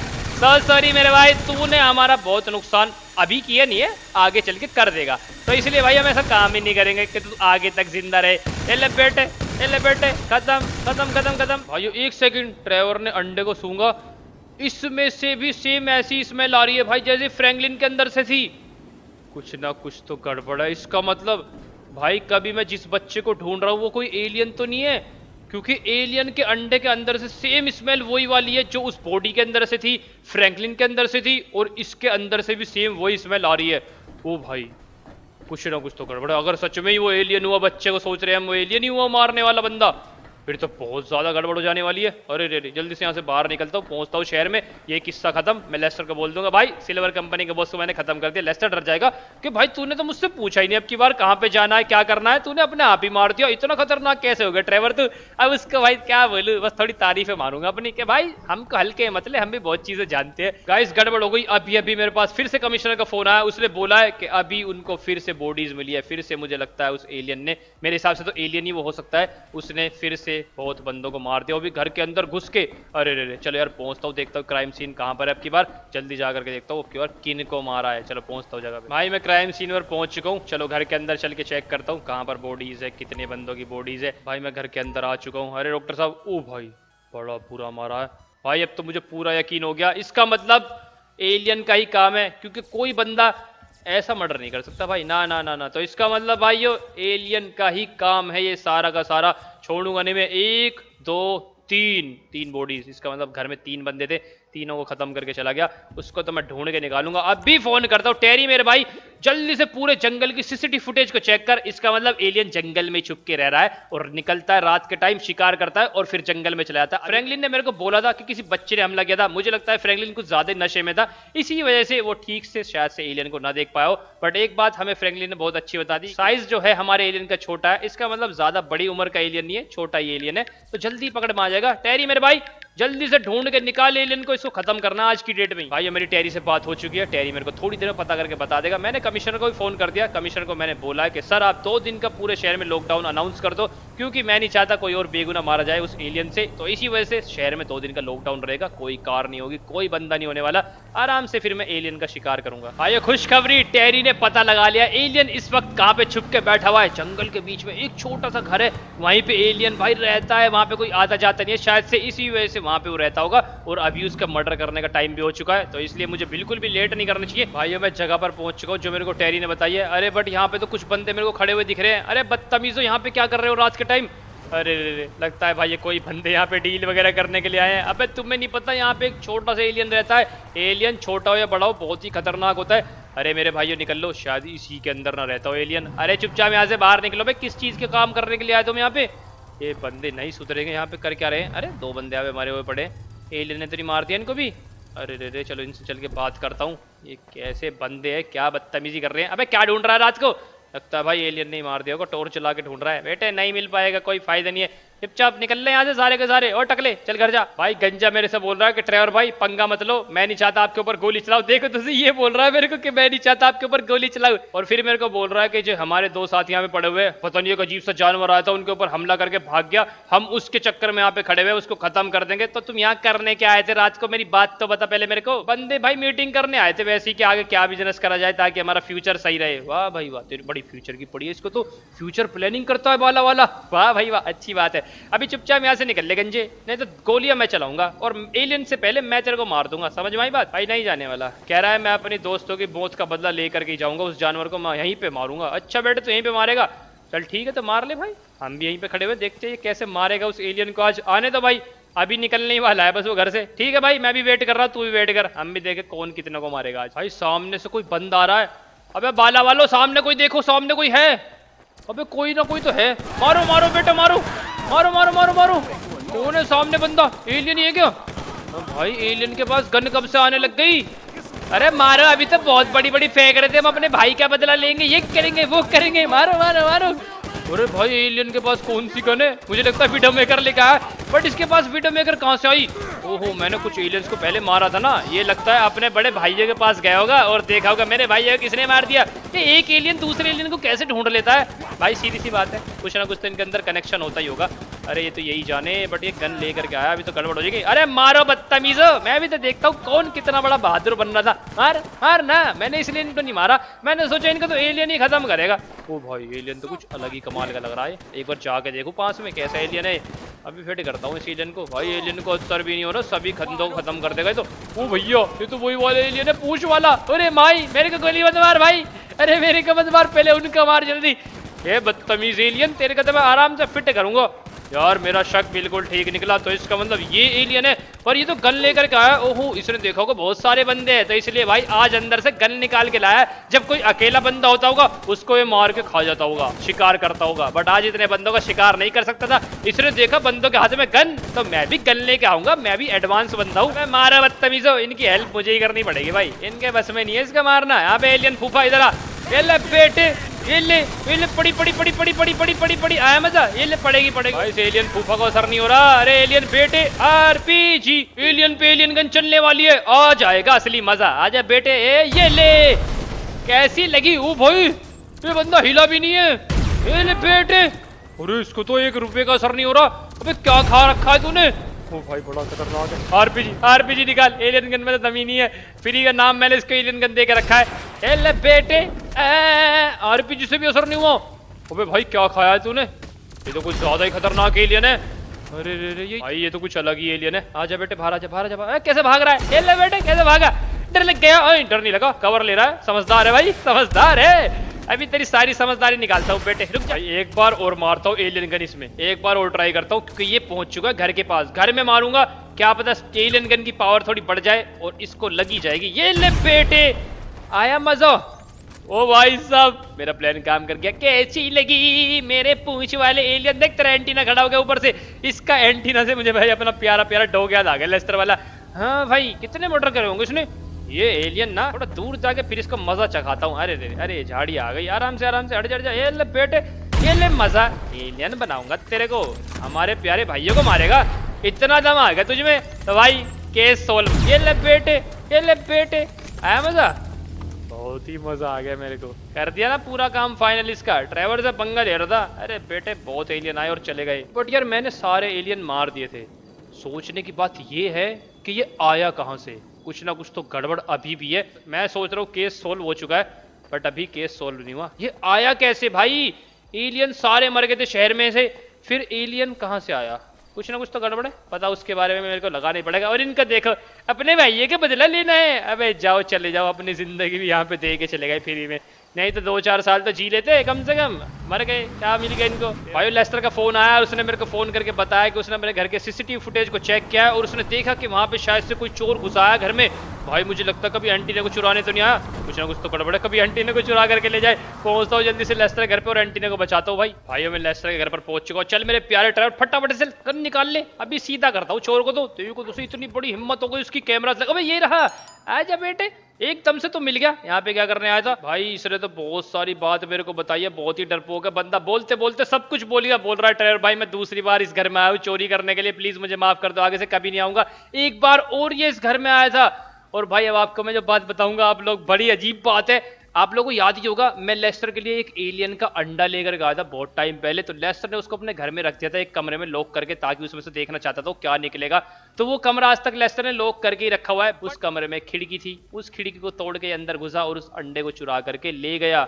S1: सॉरी मेरे भाई, तूने हमारा बहुत नुकसान अभी किया नहीं है, आगे चल के कर देगा। तो इसलिए भाई हम ऐसा काम ही नहीं करेंगे कि तू आगे तक जिंदा रहे। एले बेटे, खत्म खत्म खत्म खत्म। भाई एक सेकंड, ट्रेवर ने अंडे को सूंघा, इसमें से भी सेम ऐसी स्मेल आ रही है भाई जैसे फ्रैंकलिन के अंदर से थी। कुछ ना कुछ तो गड़बड़ है। इसका मतलब भाई कभी मैं जिस बच्चे को ढूंढ रहा हूँ वो कोई एलियन तो नहीं है, क्योंकि एलियन के अंडे के अंदर से सेम स्मेल वही वाली है जो उस बॉडी के अंदर से थी, फ्रैंकलिन के अंदर से थी, और इसके अंदर से भी सेम वही स्मेल आ रही है। ओ भाई कुछ ना कुछ तो गड़बड़ है। अगर सच में ही वो एलियन हुआ, बच्चे को सोच रहे हैं हम वो एलियन ही हुआ मारने वाला बंदा, फिर तो बहुत ज्यादा गड़बड़ हो जाने वाली है। अरे रे जल्दी से यहाँ से बाहर निकलता हूँ, पहुंचता हूँ शहर में। ये किस्सा खत्म। मैं लेस्टर को बोल दूंगा भाई सिल्वर कंपनी के बॉस को मैंने खत्म कर दिया। लेस्टर डर जाएगा कि भाई तूने तो मुझसे पूछा ही नहीं अब की बार कहाँ पे जाना है, क्या करना है, तूने अपने आप ही मार दिया। इतना खतरनाक कैसे हो गया ट्रेवर तू? अब उसको भाई क्या बोलूं, बस थोड़ी तारीफें मारूंगा अपनी कि भाई हमको हल्के मतलब हम भी बहुत चीजें जानते हैं। गाइस गड़बड़ हो गई। अभी अभी मेरे पास फिर से कमिश्नर का फोन आया, उसने बोला है कि अभी उनको फिर से बॉडीज मिली है। फिर से मुझे लगता है उस एलियन ने, मेरे हिसाब से तो एलियन ही वो हो सकता है, उसने फिर से बहुत बंदों को मार दिया, वो भी घर के अंदर घुस के। अरे रे चलो यार पहुंचता हूँ, देखता हूँ क्राइम सीन कहाँ पर है अब की बार। जल्दी जा करके देखता हूँ अब की बार किन को मारा है। चलो पहुंचता हूँ जगह पे। भाई मैं क्राइम सीन पर पहुंच चुका हूँ। चलो घर के अंदर चल के चेक करता हूँ कहाँ पर बॉडीज है, कितने बंदों की बॉडीज है। भाई मैं घर के अंदर आ चुका हूँ। अरे डॉक्टर साहब, ओ भाई बड़ा बुरा मारा है भाई। अब तो मुझे पूरा यकीन हो गया, इसका मतलब एलियन का ही काम है, क्योंकि कोई बंदा ऐसा मर्डर नहीं कर सकता भाई। ना ना ना ना, तो इसका मतलब भाई ये एलियन का ही काम है ये सारा का सारा। छोड़ूंगा नहीं मैं। 1 2 3 बॉडीज, इसका मतलब घर में 3 बंदे थे, तीनों को खत्म करके चला गया। उसको तो मैं ढूंढ के निकालूंगा। अभी फोन करता हूँ टेरी मेरे भाई, जल्दी से पूरे जंगल की सीसीटीवी फुटेज को चेक कर। इसका मतलब एलियन जंगल में छुप के रह रहा है और निकलता है रात के टाइम, शिकार करता है और फिर जंगल में चला जाता है। फ्रैंकलिन ने मेरे को बोला था कि किसी बच्चे ने हमला किया था। मुझे लगता है फ्रैंकलिन कुछ ज्यादा नशे में था, इसी वजह से वो ठीक से शायद से एलियन को ना देख पाया हो। बट एक बात हमें फ्रैंकलिन ने बहुत अच्छी बता दी, साइज जो है हमारे एलियन का छोटा है। इसका मतलब ज्यादा बड़ी उम्र का एलियन नहीं है, छोटा ही एलियन है, तो जल्दी पकड़ में आ जाएगा। टेरी मेरे भाई जल्दी से ढूंढ के निकाल एलियन को, इसको खत्म करना आज की डेट में। भाई मेरी टेरी से बात हो चुकी है, टेरी मेरे को थोड़ी देर में पता करके बता देगा। मैंने कमिश्नर को भी फोन कर दिया। कमिश्नर को मैंने बोला है कि सर आप 2 दिन का पूरे शहर में लॉकडाउन अनाउंस कर दो, क्योंकि मैं नहीं चाहता कोई और बेगुना मारा जाए उस एलियन से। तो इसी वजह से शहर में 2 दिन का लॉकडाउन रहेगा, कोई कार नहीं होगी, कोई बंदा नहीं होने वाला। आराम से फिर मैं एलियन का शिकार करूंगा। भाई खुशखबरी, टेरी ने पता लगा लिया एलियन इस वक्त कहाँ पे छुप के बैठा हुआ है। जंगल के बीच में एक छोटा सा घर है, वहीं पे एलियन भाई रहता है। वहां पे कोई आता जाता नहीं है, शायद से इसी वजह से वहां पे वो रहता होगा। और अभी उसका मर्डर करने का टाइम भी हो चुका है, तो इसलिए मुझे बिल्कुल भी लेट नहीं करना चाहिए। भाई मैं जगह पर पहुंच चुका हूँ जो मेरे को टेरी ने बताई है। अरे बट यहाँ पे तो कुछ बंदे मेरे को खड़े हुए दिख रहे हैं। अरे बदतमीजो, यहाँ पे क्या कर रहे हो रात के टाइम? अरे रे लगता है भाई ये कोई बंदे यहाँ पे डील वगैरह करने के लिए आए हैं। अबे तुम्हें नहीं पता यहाँ पे एक छोटा सा एलियन रहता है। एलियन छोटा हो या बड़ा हो बहुत ही खतरनाक होता है। अरे मेरे भाइयों निकल लो, शायद इसी के अंदर ना रहता हो एलियन। अरे चुपचाप यहाँ से बाहर निकलो भाई, किस चीज के काम करने के लिए आए तुम यहाँ पे? ये बंदे नहीं सुधरेंगे, यहाँ पे कर क्या रहे हैं? अरे 2 बंदे यहाँ पे मारे हुए पड़े, एलियन ने तो नहीं मार दिया इनको भी। अरे रे चलो इनसे चल के बात करता हूँ, ये कैसे बंदे हैं, क्या बदतमीजी कर रहे हैं। अबे क्या ढूंढ रहा है रात को? लगता है भाई एलियन नहीं मार दिया होगा, टॉर्च चला के ढूंढ रहा है। बेटे नहीं मिल पाएगा, कोई फायदा नहीं है। चुपचाप निकल ले यहाँ से सारे के सारे, और टकले चल घर जा। भाई गंजा मेरे से बोल रहा है कि ड्राइवर भाई पंगा मत लो, मैं नहीं चाहता आपके ऊपर गोली चलाओ। देखो तुझे ये बोल रहा है मेरे को कि मैं नहीं चाहता आपके ऊपर गोली चलाऊं, और फिर मेरे को बोल रहा है कि जो हमारे दो साथी यहाँ पे पड़े हुए, पता नहीं एक अजीब सा जानवर आया था, उनके ऊपर हमला करके भाग गया, हम उसके चक्कर में यहाँ पे खड़े हुए, उसको खत्म कर देंगे। तो तुम यहाँ करने क्या आए थे रात को? मेरी बात तो बता पहले मेरे को। बंदे भाई मीटिंग करने आए थे वैसे ही कि आगे क्या बिजनेस करा जाए ताकि हमारा फ्यूचर सही रहे। वाह भाई वाह, तेरी बड़ी फ्यूचर की पड़ी है, इसको तो फ्यूचर प्लानिंग करता है बाला वाला। वाह भाई वाह, अच्छी बात है। अभी चुपचाप यहाँ से निकल ले गंजे, नहीं तो गोलियां मैं चलाऊंगा और एलियन से पहले मैं तेरे को मार दूंगा, समझ में आई बात? भाई नहीं जाने वाला, कह रहा है मैं अपने दोस्तों की मौत का बदला लेकर के जाऊंगा, उस जानवर को मैं यहीं पे मारूंगा। अच्छा बेटे तो यहीं पे मारेगा, चल ठीक है तो मार ले भाई, हम भी यहीं पे खड़े हुए देखते हैं कैसे मारेगा उस एलियन को। आज आने तो भाई, अभी निकलने ही वाला है बस वो घर से। ठीक है भाई, मैं भी वेट कर रहा हूँ, तू भी वेट कर, हम भी देखे कौन कितने को मारेगा आज। भाई सामने से कोई बंदा आ रहा है, अबे बाला वालों सामने कोई देखो, सामने कोई है, अबे कोई ना कोई तो है। मारो मारो बेटा मारो, मारो मारो मारो मारो। कौन है सामने बंदा? एलियन ही है क्या? भाई एलियन के पास गन कब से आने लग गई? अरे मारो, अभी तो बहुत बड़ी बड़ी फेंक रहे थे, हम अपने भाई का बदला लेंगे, ये करेंगे वो करेंगे, मारो मारो मारो। अरे भाई एलियन के पास कौन सी गन है? मुझे लगता है विडो मेकर लेकर आया, बट इसके पास विडो मेकर कहाँ से आई? ओहो, मैंने कुछ एलियंस को पहले मारा था ना, ये लगता है अपने बड़े भाइयों के पास गया होगा और देखा होगा मेरे भाई किसने मार दिया। ये एक एलियन दूसरे एलियन को कैसे ढूंढ लेता है? भाई सीधी सी बात है, कुछ ना कुछ तो इनके अंदर कनेक्शन होता ही होगा। अरे ये तो यही जाने, बट ये गन लेकर के आया, अभी तो गड़बड़ हो जाएगी। अरे मारो बदतमीजो, मैं भी तो देखता हूँ कौन कितना बड़ा बहादुर बन रहा था। मार मार ना, मैंने इसलिए इनको नहीं मारा, मैंने सोचा इनको तो एलियन ही खत्म करेगा। ओ भाई एलियन तो कुछ अलग ही कमाल का लग रहा है, एक बार जाके देखो पास में कैसा एलियन है। अभी फिट करता हूँ इस एलियन को। भाई एलियन को असर भी नहीं हो रहा, सभी खत्म कर देगा तो। ओ भैया ये तो वही वाला एलियन है, पूछ वाला। अरे माई मेरे को गोली मत मार भाई, अरे मेरे को मत मार, पहले उनका मार जल्दी। ये बदतमीज एलियन, तेरे को तो मैं आराम से फिट करूंगा। यार मेरा शक बिल्कुल ठीक निकला, तो इसका मतलब ये एलियन है, पर ये तो गन लेकर के आया। ओहो, इसने देखा होगा बहुत सारे बंदे हैं, तो इसलिए भाई आज अंदर से गन निकाल के लाया। जब कोई अकेला बंदा होता होगा उसको ये मार के खा जाता होगा, शिकार करता होगा, बट आज इतने बंदों का शिकार नहीं कर सकता था। इसने देखा बंदों के हाथ में गन, तो मैं भी गन लेके आऊंगा, मैं भी एडवांस बंदा हूँ। मैं मारा बदतमीजो, इनकी हेल्प मुझे ही करनी पड़ेगी भाई, इनके बस में नहीं है इसका मारना। यहाँ पे एलियन फूफा इधर आ, बेटे ये ले पड़ी पड़ी पड़ी पड़ी पड़ी पड़ी पड़ी पड़ी, आया मजा? ये ले पड़ेगी पड़ेगी। भाई से एलियन फूफा को असर नहीं हो रहा। अरे एलियन बेटे आरपीजी, एलियन पे एलियन गन चलने वाली है, आ जाएगा असली मजा। आजा बेटे, ये ले, कैसी लगी? ओ भाई ये बंदा हिला भी नहीं है। ये ले बेटे, अरे इसको तो 1 रुपए का असर नहीं हो रहा। अबे क्या खा रखा है तूने? ओ भाई बड़ा खतरनाक है। आरपीजी निकाल, एलियन गन में तो दम ही नहीं है, फ्री का नाम मैंने इसको एलियन गन दे के रखा है। ले बेटे, आरपीजी से भी असर नहीं हुआ। अबे भाई क्या खाया है तूने? ये तो कुछ ज्यादा ही खतरनाक एलियन है। अरे रे ये भाई, ये तो कुछ अलग ही एलियन है। आजा बेटे बाहर आजा, बाहर आजा। कैसे भाग रहा है? ले बेटे कैसे भागा? डर लग गया? डर नहीं लगा, कवर ले रहा है, समझदार है भाई, समझदार है। अभी तेरी सारी समझदारी निकालता हूँ बेटे, रुक जा। एक बार और मारता हूँ एलियन गन इसमें, एक बार और ट्राई करता हूँ, क्योंकि ये पहुंच चुका है घर के पास। घर में मारूंगा, क्या पता एलियन गन की पावर थोड़ी बढ़ जाए और इसको लगी जाएगी। ये ले बेटे, आया मजा? ओ भाई साहब मेरा प्लान काम कर गया। कैसी लगी मेरे पूंछ वाले एलियन? देख तेरा एंटीना खड़ा हो गया ऊपर से, इसका एंटीना से मुझे भाई अपना प्यारा प्यारा डॉग याद आ गया, लेस्टर वाला। हाँ भाई कितने मर्डर करे होंगे इसने। ये एलियन ना थोड़ा दूर जाके फिर इसको मजा चखाता हूँ। अरे अरे झाड़ी आ गई, आराम से हट जा। ये ले बेटे, ये ले मजा, एलियन बनाऊंगा तेरे को, हमारे प्यारे भाइयों को मारेगा। इतना दम आ गया तुझमें तो भाई केस सोल्व। ये ले बेटे, आया मजा? बहुत ही मजा आ गया मेरे को, कर दिया ना पूरा काम फाइनल इसका। ड्राइवर से पंगा ले रहा था। अरे बेटे बहुत एलियन आए और चले गए, बट यार मैंने सारे एलियन मार दिए थे। सोचने की बात ये है कि ये आया कहाँ से, कुछ ना कुछ तो गड़बड़ अभी भी है। मैं सोच रहा हूँ केस सोल्व हो चुका है, बट अभी केस सोल्व नहीं हुआ। ये आया कैसे भाई? एलियन सारे मर गए थे शहर में से, फिर एलियन कहाँ से आया? कुछ ना कुछ तो गड़बड़ है, पता उसके बारे में मेरे को लगाना ही पड़ेगा। और इनका देखो, अपने भाइये के बदला लेना है। अबे जाओ चले जाओ, अपनी जिंदगी भी यहाँ पे दे के चले गए फ्री में, नहीं तो 2-4 साल तो जी लेते कम से कम। मर गए, क्या मिल गया इनको? भाई लेस्टर का फोन आया, उसने मेरे को फोन करके बताया कि उसने मेरे घर के सीसीटीवी फुटेज को चेक किया और उसने देखा कि वहाँ पे शायद से कोई चोर घुसा है घर में, भाई मुझे लगता है कभी एंटीना को चुराने तो नहीं आया, कुछ ना कुछ तो गड़बड़ है, कभी एंटीना को चुरा करके ले जाए। पहुंचता हूँ जल्दी से लेस्टर के घर पे और एंटीना को बचाता हूँ। भाई मैं लेस्टर के घर पर पहुंच चुका हूँ। चल मेरे प्यारे ड्राइवर फटाफट से गन निकाल ले, अभी सीधा करता हूँ चोर को। तो तेरे को तो इतनी बड़ी हिम्मत हो गई उसकी कैमरा से। अबे ये रहा, आजा बेटे, एकदम से तो मिल गया। यहाँ पे क्या करने आया था भाई? इसने तो बहुत सारी बात मेरे को बताई है, बहुत ही डरपोक है बंदा, बोलते बोलते सब कुछ बोल गया। बोल रहा है ड्राइवर भाई मैं दूसरी बार इस घर में आया हूँ चोरी करने के लिए, प्लीज मुझे माफ कर दो, आगे से कभी नहीं आऊंगा। एक बार और ये इस घर में आया था। और भाई अब आपको मैं जो बात बताऊंगा आप लोग, बड़ी अजीब बात है। आप लोगों को याद ही होगा मैं लेस्टर के लिए एक एलियन का अंडा लेकर गया था बहुत टाइम पहले। तो लेस्टर ने उसको अपने घर में रख दिया था एक कमरे में लॉक करके, ताकि उसमें से देखना चाहता था क्या निकलेगा। तो वो कमरा आज तक लेस्टर ने लॉक करके ही रखा हुआ है। उस कमरे में खिड़की थी, उस खिड़की को तोड़ के अंदर घुसा और उस अंडे को चुरा करके ले गया।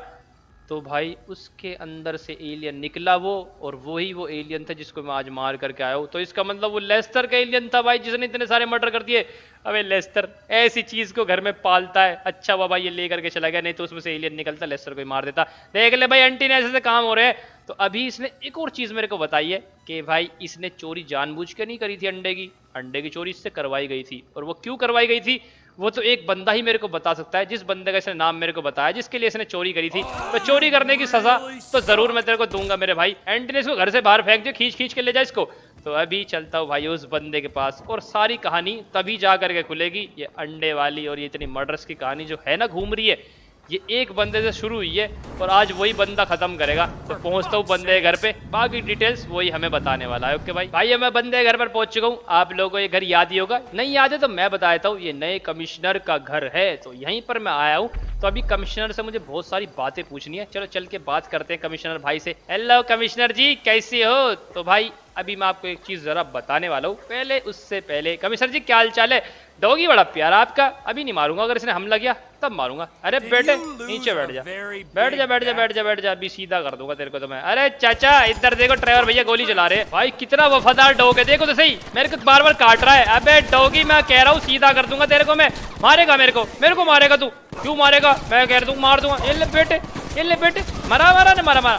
S1: तो भाई उसके अंदर से एलियन निकला वो, और वही वो एलियन था जिसको मैं आज मार करके आया हूँ। तो इसका मतलब वो लेस्टर का एलियन था भाई, जिसने इतने सारे मर्डर कर दिए। अबे लेस्टर ऐसी चीज को घर में पालता है। अच्छा हुआ भाई ये लेकर के चला गया, नहीं तो उसमें से एलियन निकलता लेस्टर को ही मार देता। देख ले भाई एंटी ने ऐसे से काम हो रहे हैं। तो अभी इसने एक और चीज मेरे को बताई है कि भाई इसने चोरी जानबूझ के नहीं करी थी अंडे की चोरी इससे करवाई गई थी। और वो क्यों करवाई गई थी वो तो एक बंदा ही मेरे को बता सकता है, जिस बंदे का इसने नाम मेरे को बताया, जिसके लिए इसने चोरी करी थी। तो चोरी करने की सजा तो जरूर मैं तेरे को दूंगा मेरे भाई। एंटी ने इसको घर से बाहर फेंक दिया, खींच खींच के ले जा इसको। तो अभी चलता हूँ भाई उस बंदे के पास, और सारी कहानी तभी जा करके खुलेगी। ये अंडे वाली और ये इतनी मर्डर्स की कहानी जो है ना घूम रही है, ये एक बंदे से शुरू हुई है और आज वही बंदा खत्म करेगा। तो पहुंचता हूँ बंदे के घर पे, बाकी डिटेल्स वही हमें बताने वाला है। ओके भाई मैं बंदे के घर पर पहुंच चुका हूँ। आप लोगों को ये घर याद ही होगा, नहीं याद है तो मैं बता देता हूँ। ये नए कमिश्नर का घर है, तो यहीं पर मैं आया हूँ। तो अभी कमिश्नर से मुझे बहुत सारी बातें पूछनी है, चलो चल के बात करते हैं कमिश्नर भाई से। हेलो कमिश्नर जी, कैसे हो? तो भाई अभी मैं आपको एक चीज जरा बताने वाला हूँ। पहले उससे पहले कमिश्नर जी क्या हाल चाल है? डॉगी बड़ा प्यारा आपका, अभी नहीं मारूंगा, अगर इसने हमला किया तब मारूंगा। अरे बेटे नीचे बैठ जा, बैठ जा, अभी सीधा कर दूंगा तेरे को तो मैं। अरे चाचा इधर देखो, ड्राइवर भैया गोली चला रहे हैं। भाई कितना वफादार डॉग है, देखो तो सही, मेरे को बार बार काट रहा है। अबे डॉगी मैं कह रहा हूँ सीधा कर दूंगा तेरे को मैं। मारेगा मेरे को मारेगा तू? क्यों मारेगा? मैं कह दूं मार दूंगा। ये ले बेटे, मरा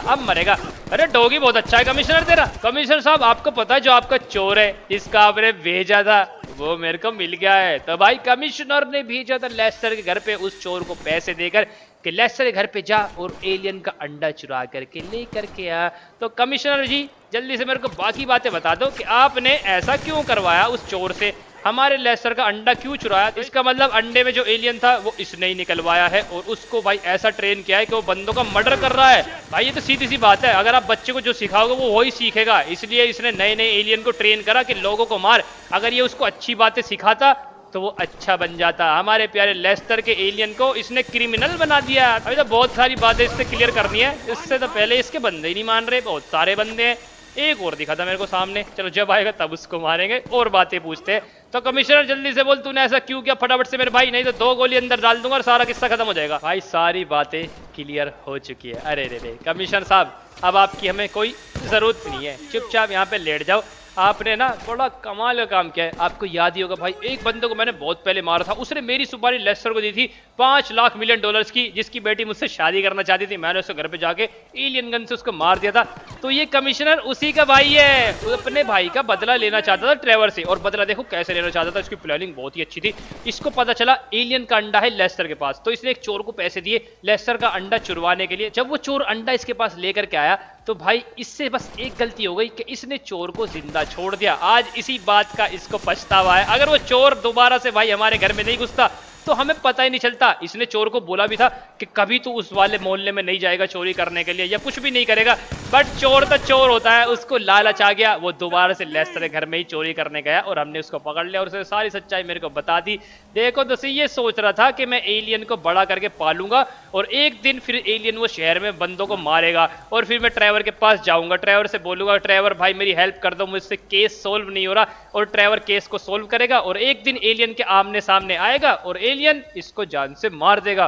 S1: अब मरेगा। अरे डॉगी बहुत अच्छा है कमिश्नर तेरा। कमिश्नर साहब आपको पता है जो आपका चोर है जिसका आपने भेजा था वो मेरे को मिल गया है। तो भाई कमिश्नर ने भेजा था लेस्टर के घर पे उस चोर को पैसे देकर कि लेस्टर के घर पे जा और एलियन का अंडा चुरा करके ले करके आ। तो कमिश्नर जी जल्दी से मेरे को बाकी बातें बता दो कि आपने ऐसा क्यों करवाया उस चोर से, हमारे लेस्टर का अंडा क्यों चुराया? इसका मतलब अंडे में जो एलियन था वो इसने ही निकलवाया है और उसको भाई ऐसा ट्रेन किया है कि वो बंदों का मर्डर कर रहा है। भाई ये तो सीधी सी बात है, अगर आप बच्चे को जो सिखाओगे वो वही सीखेगा, इसलिए इसने नए नए एलियन को ट्रेन करा कि लोगों को मार। अगर ये उसको अच्छी बातें सिखाता तो वो अच्छा बन जाता। हमारे प्यारे लेस्टर के एलियन को इसने क्रिमिनल बना दिया। अभी तो बहुत सारी बातें इससे क्लियर करनी है, इससे तो पहले इसके बंदे ही नहीं मान रहे, बहुत सारे बंदे हैं। एक और दिखा था मेरे को सामने, चलो जब आएगा तब उसको मारेंगे और बातें पूछते हैं। तो कमिश्नर जल्दी से बोल तूने ऐसा क्यों किया फटाफट से मेरे भाई, नहीं तो 2 गोली अंदर डाल दूंगा और सारा किस्सा खत्म हो जाएगा। भाई सारी बातें क्लियर हो चुकी है। अरे रे कमिश्नर साहब अब आपकी हमें कोई जरूरत नहीं है, चुपचाप यहाँ पे लेट जाओ। आपने ना बड़ा कमाल का काम किया है। आपको याद ही होगा भाई एक बंदे को मैंने बहुत पहले मारा था, उसने मेरी सुपारी लेस्टर को दी थी $5 लाख मिलियन की, जिसकी बेटी मुझसे शादी करना चाहती थी। मैंने उसके घर पे जाके एलियन गन से उसको मार दिया था। तो ये कमिश्नर उसी का भाई है, वो अपने भाई का बदला लेना चाहता था ट्रेवर से, और बदला देखो कैसे लेना चाहता था, इसकी प्लानिंग बहुत ही अच्छी थी। इसको पता चला एलियन का अंडा है लेस्टर के पास, तो इसने एक चोर को पैसे दिए लेस्टर का अंडा चुरवाने के लिए। जब वो चोर अंडा इसके पास लेकर के आया तो भाई इससे बस एक गलती हो गई कि इसने चोर को जिंदा छोड़ दिया। आज इसी बात का इसको पछतावा है। अगर वो चोर दोबारा से भाई हमारे घर में नहीं घुसता तो हमें पता ही नहीं चलता। इसने चोर को बोला भी था कि कभी तो उस वाले मोहल्ले में नहीं जाएगा चोरी करने के लिए या कुछ भी नहीं करेगा, बट चोर तो चोर होता है, उसको लालच आ गया, वो दोबारा से लेस्टर के घर में ही चोरी करने गया और हमने उसको पकड़ लिया और उसे सारी सच्चाई मेरे को बता दी। देखो दोस्तों ये सोच रहा था कि मैं एलियन को बड़ा करके पालूंगा और एक दिन फिर एलियन वो शहर में बंदों को मारेगा और फिर मैं ट्रेवर के पास जाऊंगा, ट्रेवर से बोलूंगा ट्रेवर भाई मेरी हेल्प कर दो, मुझसे केस सोल्व नहीं हो रहा, और ट्रेवर केस को सोल्व करेगा और एक दिन एलियन के आमने सामने आएगा और एलियन इसको जान से मार देगा।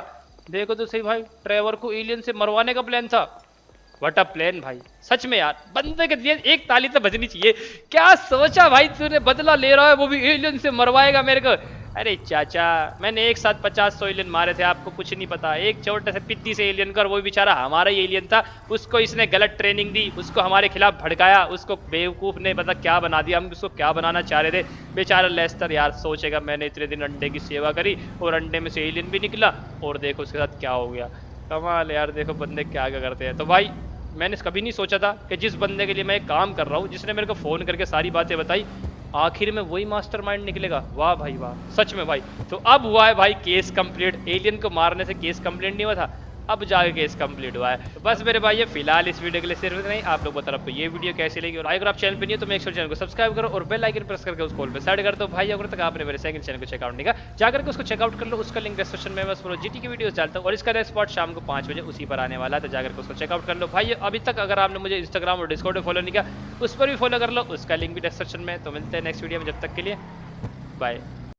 S1: देखो तो सही भाई ट्रेवर को एलियन से मरवाने का प्लान था। व्हाट अ प्लान भाई, सच में यार बंदे के लिए एक ताली तो बजनी चाहिए। क्या सोचा भाई तूने, बदला ले रहा है वो भी एलियन से मरवाएगा मेरे को। अरे चाचा, मैंने एक साथ 50-100 एलियन मारे थे, आपको कुछ नहीं पता। एक छोटे से पिद्दी से एलियन का, और वो बेचारा हमारा ही एलियन था, उसको इसने गलत ट्रेनिंग दी, उसको हमारे खिलाफ भड़काया, उसको बेवकूफ़ ने पता क्या बना दिया, हम उसको क्या बनाना चाह रहे थे। बेचारा लेस्टर यार सोचेगा मैंने इतने दिन अंडे की सेवा करी और अंडे में से एलियन भी निकला, और देखो उसके साथ क्या हो गया। कमाल यार, देखो बंदे क्या क्या करते हैं। तो भाई मैंने कभी नहीं सोचा था कि जिस बंदे के लिए मैं काम कर रहा हूँ, जिसने मेरे को फ़ोन करके सारी बातें बताई, आखिर में वही मास्टरमाइंड निकलेगा। वाह भाई वाह, सच में भाई। तो अब हुआ है भाई केस कंप्लीट। एलियन को मारने से केस कंप्लीट नहीं हुआ था, अब जाके केस कंप्लीट हुआ है। तो बस मेरे भाई ये फिलहाल इस वीडियो के लिए सिर्फ नहीं। आप लोग बता आपको ये वीडियो कैसी लगी, और अगर आप चैनल पे नहीं हो तो मेक श्योर चैनल को सब्सक्राइब करो और बेल आइकन प्रेस करके उस कॉल पे सेट कर दो। भाई अगर तक आपने मेरे सेकंड चैनल को चेकआउट नहीं किया, जाकर के उसको चेकआउट कर लो, उसका लिंक डिस्क्रिप्शन में। बस जीटी की वीडियोस डालता हूँ, और इसका नेक्स्ट स्पॉट शाम को 5 बजे उसी पर आने वाला है, तो जाकर के उसको चेकआउट कर लो। भाई अभी तक अगर आपने मुझे इंस्टाग्राम और डिस्कॉर्ड पे फॉलो नहीं किया, उस पर भी फॉलो कर लो, उसका लिंक भी डिस्क्रिप्शन में। तो मिलते हैं नेक्स्ट वीडियो में, जब तक के लिए बाय।